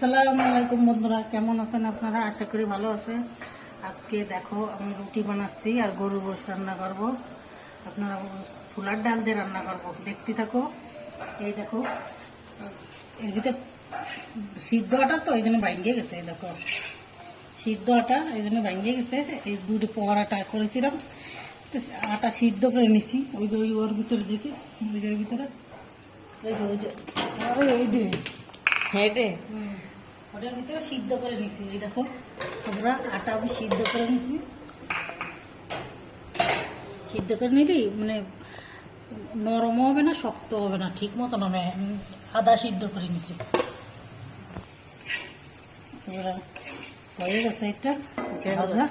আসসালামু আলাইকুম বন্ধুরা, কেমন আছেন আপনারা? আশা করি ভালো আছে। আজকে দেখো আমি রুটি বানাচ্ছি আর গরুর গোশত রান্না করবো। আপনারা ছোলার ডাল দিয়ে রান্না করবো, দেখতে থাকো। এই দেখো এর ভিতরে সিদ্ধ আটা, তো এই জন্য ভাঙিয়ে গেছে। এই দেখো সিদ্ধ আটা, এই জন্য ভাঙিয়ে গেছে। এই দুটো পরাটা করেছিলাম, আটা সিদ্ধ করে নিছি। ওই যে ওর ভিতরে দেখি, ওই যে ভিতরে এই যে ওই যে হেঁটে ওটার ভিতরে সিদ্ধ করে নিছি। এই দেখো আমরা আটা আমি সিদ্ধ করে নিছি। সিদ্ধ করে নিলি মানে নরম হবে না, শক্ত হবে না, ঠিক মতন হবে। আদা সিদ্ধ করে নিছি। এবার হয়ে গেছে এটা ভাজা।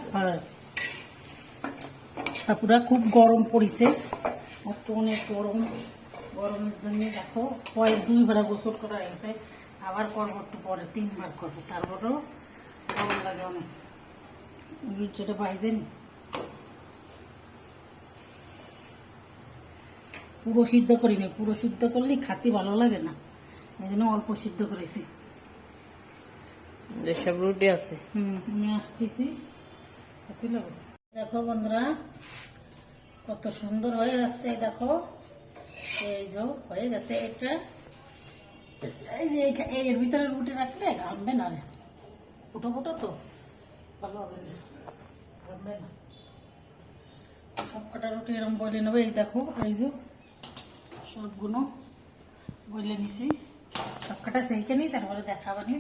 পুরা খুব গরম পড়েছে, অনেক গরম। গরমের জন্য দেখো কয়েক 2 বার গোসল করা হয়েছে, আবার করবো একটু পরে 3 বার করবো। তারপরেও গরম লাগে অনেক। যেটা বাইজেন পুরো সিদ্ধ করিনি, পুরো সিদ্ধ করলে খাতে ভালো লাগে না, এই জন্য অল্প সিদ্ধ করেছি। যেসব রুটি আছে আমি আসতেছি। দেখো বন্ধুরা কত সুন্দর হয়ে আসছে। দেখো এই যে হয়ে গেছে এটা। এই যে এর ভিতরে রুটি রাখলে ঘামবে না রে, ফুটো ফুটো তো ভালো হবে না, ঘামবে না। সব কটা রুটি এরকম বলে নেবে। এই দেখো এই যে সবগুলো বলে নিছি, সব কটা সেইকে নিই, তারপরে দেখাবানি।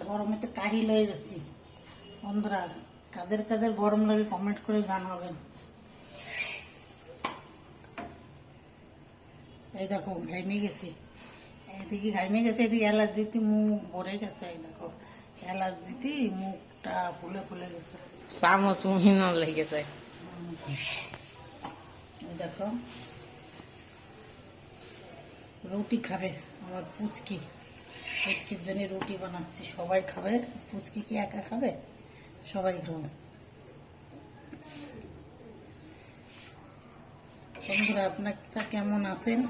গরমে তো কাহিল হয়ে যাচ্ছি বন্ধুরা। কাদের কাদের গরম লাগে কমেন্ট করে জানাবেন। এই দেখো ঘাইমে গেছি, এদিকে ঘাইমে গেছে, এদিকে অ্যালার্জিতে মুখ ভরে গেছে। এই দেখো অ্যালার্জিতে মুখটা ফুলে ফুলে গেছে, চামচ মহিনা লেগে যায়। এই দেখো রুটি খাবে আমার পুচকি, পুচকির জন্য রুটি বানাচ্ছি। সবাই খাবে, পুচকি কি একা খাবে? সবাই খাবে। বন্ধুরা আপনারা কেমন আছেন?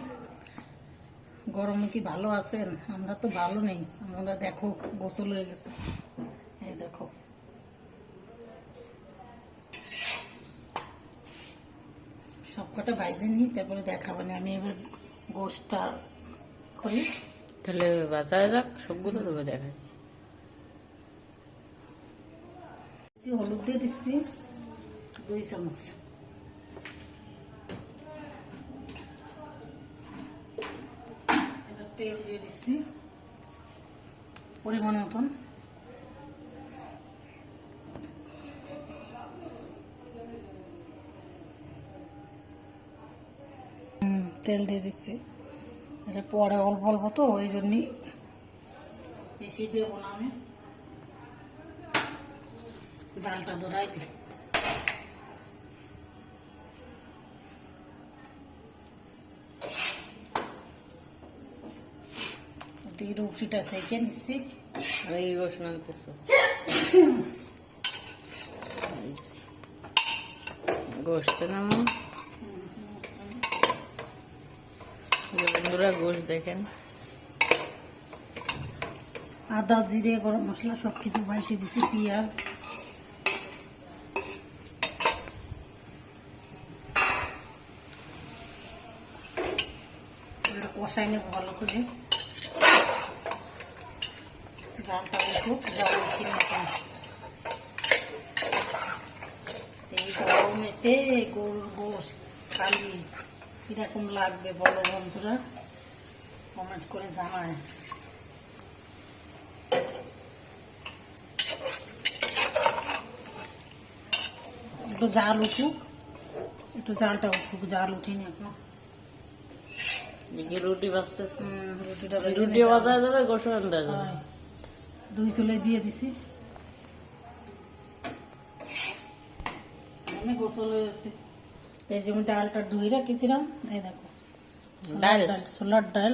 গরমে কি ভালো আছেন? আমরা তো ভালো নেই। আমরা দেখো গোসল হয়ে গেছে। এই দেখো সব কটা ভাইজে নিই, তারপরে দেখাবানি। আমি এবার গোশটা করি। তাহলে বাজারে যাক, সবগুলো দেবো দেখাচ্ছি। হলুদ দিয়ে দিচ্ছি 2 চামচ। এবার তেল দিয়ে দিচ্ছি পরিমাণ মতন। তেল দিয়ে দিচ্ছি, এটা পরে অল্প অল্প তো, ওই জন্যই বেশি দেবো না। আমি জালটা ধরাই দিই। রুটিটা সেকে নিচ্ছি। এই গোশ নামতেছো, গোশতে নামো বন্ধুরা। গোশ দেখেন, আদা জিরে গরম মশলা সবকিছু বাইটে দিচ্ছি, পেঁয়াজ। কষাই নেব ভালো করে। জালটা উঠুক, জাল উঠিয়ে নেব। এই গরমেতে গরুর গোশ খালি কিরকম লাগবে বলো বন্ধুরা, কমেন্ট করে জানায়। একটু জাল উঠুক, একটু জালটা উঠুক, জাল উঠিনি এখন। রুটি বাজতেছে, রুটিটা রুটি বাজায় দেবে, গোশ আনতে যাবে। 2 চুলে দিয়ে দিছি। আমি গোসল হয়ে গেছি। এই যে আমি ডালটা ধুয়ে রেখেছিলাম, এই দেখো ডাল ছোলার ডাল।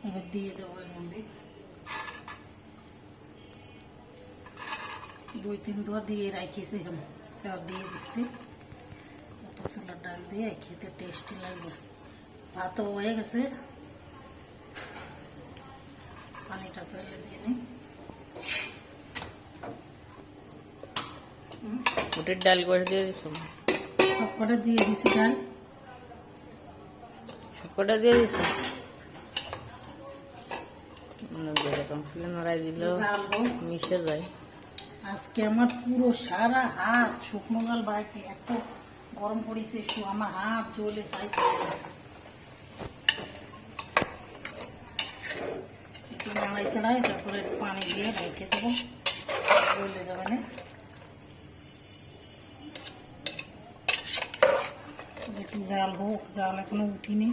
এবার দিয়ে দেবো এর মধ্যে 2-3 দোয়া দিয়ে রাখিছি, এবার দিয়ে দিচ্ছি। ছোলার ডাল দিয়ে খেতে টেস্টি লাগবে। ভাতও হয়ে গেছে। পানিটা ফেলে দিয়ে নিই। বুটের ডাল করে দিয়ে দিছো? সব কটা দিয়ে দিছি ডাল। সবকটা দিয়ে দিছো? যেরকম ফুলে নড়াই দিলেও জ্বালবো। মিশে যায়। আজকে আমার পুরো সারা হাত শুকনো গাল বাড়িতে এত গরম পড়েছে, আমার হাত জ্বলে ছাই চলে গেছে। একটু নাড়াই চাড়াই তারপরে পানি দিয়ে রেখে দেবো, গলে যাবে না। একটু জাল হোক, জাল এখনো উঠিনি।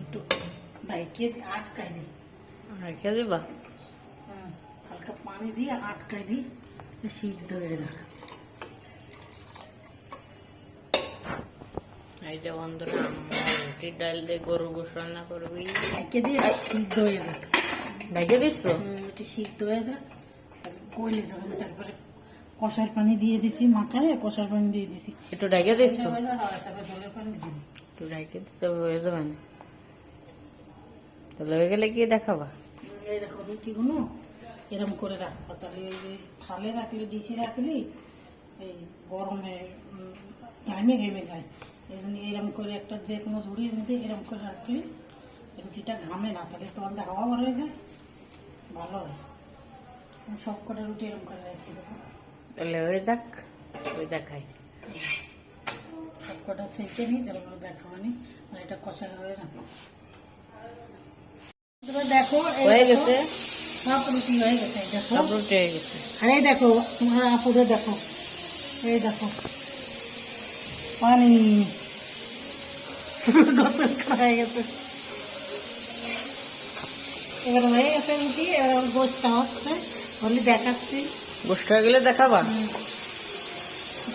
একটু ঢাইকে আটকাই দিই। রেখে দিবা? হালকা পানি দিয়ে আটকাই দিই, সিদ্ধ হয়ে যাক। এই যে বন্ধুরা, আমরা রুটির ডাল দিয়ে গরুর গোশ রান্না করবি। ঢাইকে দিয়ে সিদ্ধ হয়ে যাক। ঢেকে দিচ্ছ? একটু সিদ্ধ হয়ে যাক, তারপর গলে যাবে। তারপরে কষার পানি দিয়ে দিছি, মাখায় কষার পানি দিয়ে দিছি। একটু ঢেকে দিচ্ছ? তারপরে জলের পানি দিই। একটু ঢেকে দিতে হয়ে যাবে না? তাহলে হয়ে গেলে কি দেখাবা? এই দেখো রুটিগুলো এরকম করে রাখবো, তাহলে ওই যে থালে রাখলে, ডিশে রাখলে এই গরমে ঘামে ঘেমে যায়। এই জন্য এরকম করে একটা যে কোনো ঝুড়ির মধ্যে এরকম করে রাখলে রুটিটা ঘামে না, তাহলে তখন হাওয়া বার হয়ে যায়, ভালো হয়। আমি সব কটা রুটি এরকম করে রেখে দেবো। তাহলে হয়ে যাক, ওই দেখাই। সব কটা সেঁকে নিই, তারপরে দেখাবো নি। আর এটা কষা হয়ে না, দেখো এই হয়ে দেখো, গেছে? সব রুটি হয়ে গেছে। এই দেখো, সব রুটি হয়ে গেছে। আর এই দেখো তোমার আপুরে দেখো, এই দেখো পানি হয়ে গেছে। এবার হয়ে গেছে রুটি, এবার গোস্তা হচ্ছে, বলি দেখাচ্ছি। গোষ্ঠ হয়ে গেলে দেখাবা?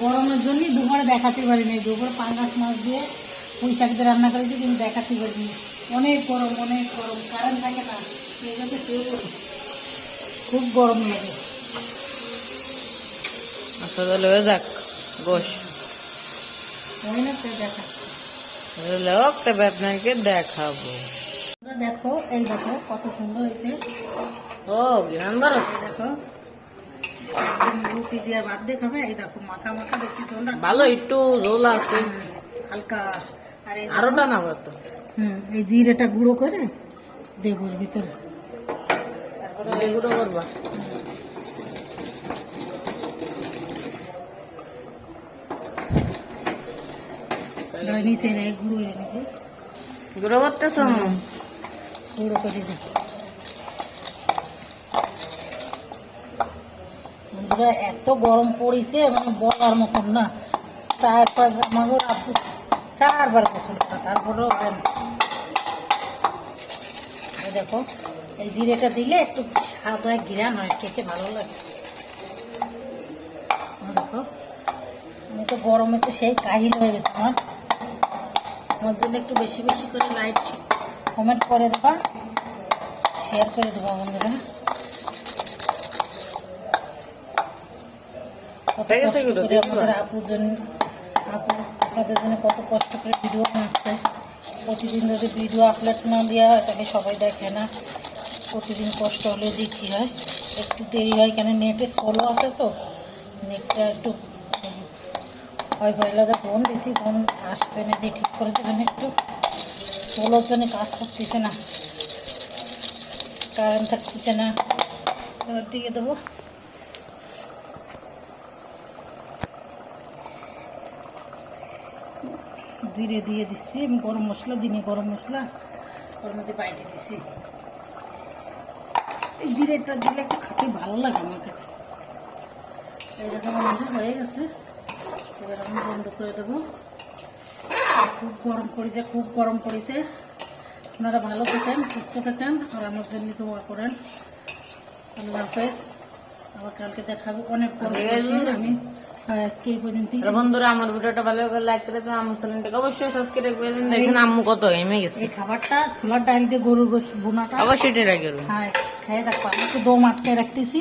গরমের জন্য দুপুরে দেখাতে পারিনি, দুপুরে পাঙ্গাস মাছ দিয়ে পুঁই শাক দিয়ে রান্না করেছি, কিন্তু দেখাতে পারিনি। অনেক গরম, অনেক গরম, কারেন্ট থাকে না, সেই জন্য খুব গরম লাগে। আচ্ছা তাহলে হয়ে যাক গোশ। হয় না, তাই দেখাচ্ছি। লোক তবে আপনাকে দেখাবো। দেখো, এই দেখো কত সুন্দর হয়েছে। ও গিরানবার এই দেখো, একদম রুটি দিয়ে ভাত দিয়ে খাবে। এই দেখো মাখা মাখা, বেশি ঝোল রাখবে না। ভালো, একটু ঝোল আছে হালকা। আর এই আরো টানাবো তো। এই জিরেটা গুঁড়ো করে দেবো এর ভিতরে, তারপরে এগুলো করবা? নিচে গুঁড়ো এনে নেবে, গুঁড়ো করতেছ? গুঁড়ো করে দেবো। বন্ধুরা এত গরম পড়েছে, মানে বলার মতন না। 4-5 আমাদের আপু 4বার গোসল করা, তারপরেও হয় না। এই দেখো, এই জিরেটা দিলে একটু স্বাদ হয়, ঘিরান হয়, খেতে ভালো লাগে। দেখো আমি তো গরমে তো সেই কাহিল হয়ে গেছে আমার জন্য একটু বেশি বেশি করে লাইট কমেন্ট করে দেবা, শেয়ার করে দেবা বন্ধুরা। কত কষ্ট করে আমাদের আপুর জন্য, আপু আপনাদের জন্য কত কষ্ট করে ভিডিও বানাচ্ছে। প্রতিদিন যদি ভিডিও আপলোড না দেওয়া হয় তাহলে সবাই দেখে না। প্রতিদিন কষ্ট হলে দেখি হয়, একটু দেরি হয়, কেন নেটে স্লো আছে তো, নেটটা একটু হয় পয়লাতে ফোন দিছি, ফোন আসবে না, দিয়ে ঠিক করে দেবেন। একটু স্লোর জন্য কাজ করতেছে না, কারেন্ট থাকতেছে না। এবার দিয়ে দেবো। জিরে দিয়ে দিচ্ছি, আমি গরম মশলা দিনে, গরম মশলা ওর মধ্যে বাইটে দিছি। এই জিরেটা দিলে একটু খেতে ভালো লাগে আমার কাছে। এইরকম আমাদের হয়ে গেছে, এবার আমি বন্ধ করে দেবো। খুব গরম পড়েছে, খুব গরম পড়েছে। আপনারা ভালো থাকেন, সুস্থ থাকেন, আর আমার জন্য দোয়া করেন। আল্লাহ হাফেজ, আবার কালকে দেখাবো। অনেক গরম পড়েছে, আমি আজকে এই পর্যন্ত। বন্ধুরা আমার ভিডিওটা ভালো করে লাইক করে দিন, আমার চ্যানেলটাকে অবশ্যই সাবস্ক্রাইব করে দিন। দেখেন আম্মু কত ঘেমে গেছে। এই খাবারটা ছোলার ডাল দিয়ে গরুর গোশ বোনাটা অবশ্যই ট্রাই করুন। হ্যাঁ, খেয়ে দেখো। আমি একটু দম আটকে রাখতেছি,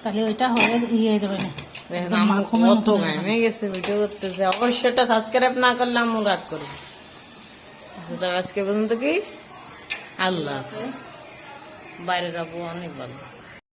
তাহলে ওইটা হয়ে হয়ে যাবে না। দেখেন আম্মু কত ঘেমে গেছে ভিডিও করতেছে। অবশ্যই এটা সাবস্ক্রাইব না করলে আম্মু রাগ করবে। সুতরাং আজকে পর্যন্ত কি আল্লাহ হাফেজ। বাইরে যাবো অনেক ভালো।